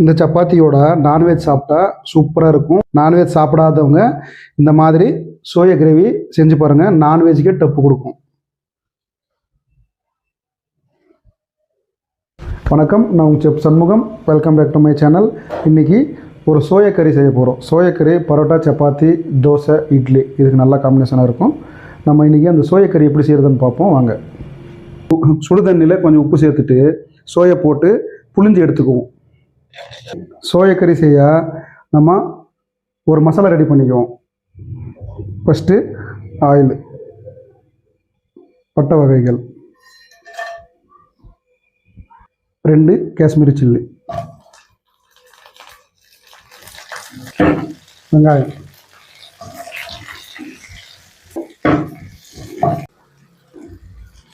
இந்த சப்பாத்தியோட நான்வெஜ் சாப்பிட்டா சூப்பராக இருக்கும். நான்வெஜ் சாப்பிடாதவங்க இந்த மாதிரி சோயா கிரேவி செஞ்சு பாருங்கள், நான்வெஜ்ஜுக்கே டப்பு கொடுக்கும். வணக்கம், நான் உங்கள் chef Shanmugam. Welcome back to my channel. இன்றைக்கி ஒரு சோயா கறி செய்ய போகிறோம். சோயா கறி பரோட்டா, சப்பாத்தி, தோசை, இட்லி இதுக்கு நல்ல காம்பினேஷனாக இருக்கும். நம்ம இன்றைக்கி அந்த சோயா கறி எப்படி செய்கிறதுன்னு பார்ப்போம் வாங்க. சுடு தண்ணியில் கொஞ்சம் உப்பு சேர்த்துட்டு சோயா போட்டு புளிஞ்சு எடுத்துக்குவோம். சோயா கறி செய்ய நம்ம ஒரு மசாலா ரெடி பண்ணிக்குவோம். ஃபஸ்ட்டு ஆயில், பட்டை வகைகள், 2 காஷ்மீரி சில்லி, வெங்காயம்,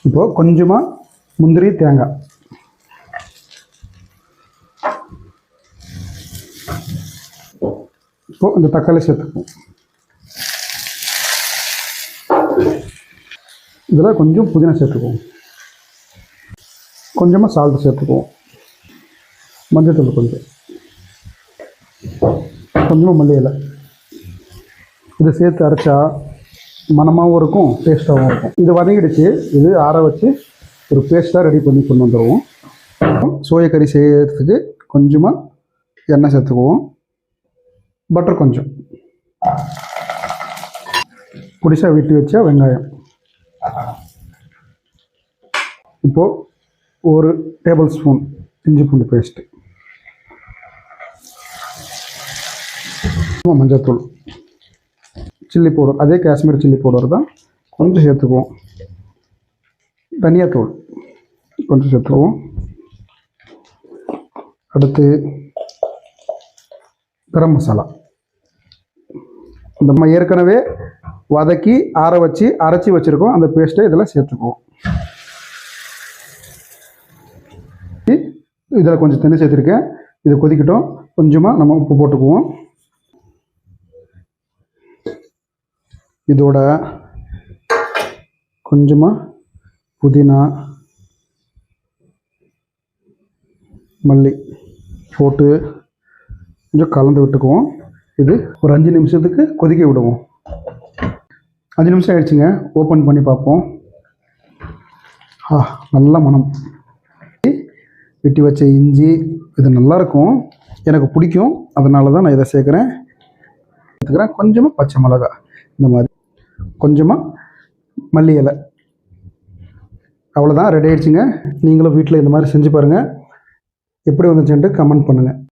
இப்போது கொஞ்சமாக முந்திரி, தேங்காய், இப்போது இந்த தக்காளி சேர்த்துக்குவோம். இதில் கொஞ்சம் புதினா சேர்த்துக்குவோம். கொஞ்சமாக சால்ட் சேர்த்துக்குவோம். மஞ்சள் கொஞ்சம், கொஞ்சமாக மல்லி இலை. இதை சேர்த்து அரைச்சா மணமாகவும் இருக்கும், டேஸ்ட்டாகவும் இருக்கும். இது வதங்கிடுச்சு. இது ஆற வச்சு ஒரு பேஸ்ட்டாக ரெடி பண்ணி கொண்டு வந்துடுவோம். சோயா கறி செய்யறதுக்கு கொஞ்சமாக எண்ணெய் சேர்த்துக்குவோம். பட்டர் கொஞ்சம், பொடிசாக வெட்டி வச்சா வெங்காயம். இப்போது ஒரு டேபிள் ஸ்பூன் இஞ்சி பூண்டு பேஸ்ட்டு, மஞ்சள்தூள், சில்லி பவுடர், அதே காஷ்மீரி சில்லி பவுடர் தான், கொஞ்சம் சேர்த்துக்குவோம். தனியாத்தூள் கொஞ்சம் சேர்த்துக்குவோம். அடுத்து கரம் மசாலா. நம்ம ஏற்கனவே வதக்கி ஆற வச்சு அரைச்சி வச்சுருக்கோம். அந்த பேஸ்ட்டை இதில் சேர்த்துக்குவோம். இதில் கொஞ்சம் தண்ணி சேர்த்துருக்கேன். இது கொதிக்கட்டும். கொஞ்சமாக நம்ம உப்பு போட்டுக்குவோம். இதோட கொஞ்சமாக புதினா, மல்லி போட்டு கொஞ்சம் கலந்து விட்டுக்குவோம். இது ஒரு 5 நிமிஷத்துக்கு கொதிக்க விடுவோம். 5 நிமிஷம் ஆயிடுச்சுங்க. ஓப்பன் பண்ணி பார்ப்போம். நல்ல மனம். வெட்டி வச்ச இஞ்சி, இது நல்லாயிருக்கும், எனக்கு பிடிக்கும், அதனால தான் நான் இதை சேர்க்குறேன். கொஞ்சமாக பச்சை மிளகாய், இந்த மாதிரி கொஞ்சமாக மல்லி இலை. அவ்வளோதான், ரெடி ஆயிடுச்சுங்க. நீங்களும் வீட்டில் இந்த மாதிரி செஞ்சு பாருங்கள். எப்படி வந்துச்சுன்ட்டு கமெண்ட் பண்ணுங்கள்.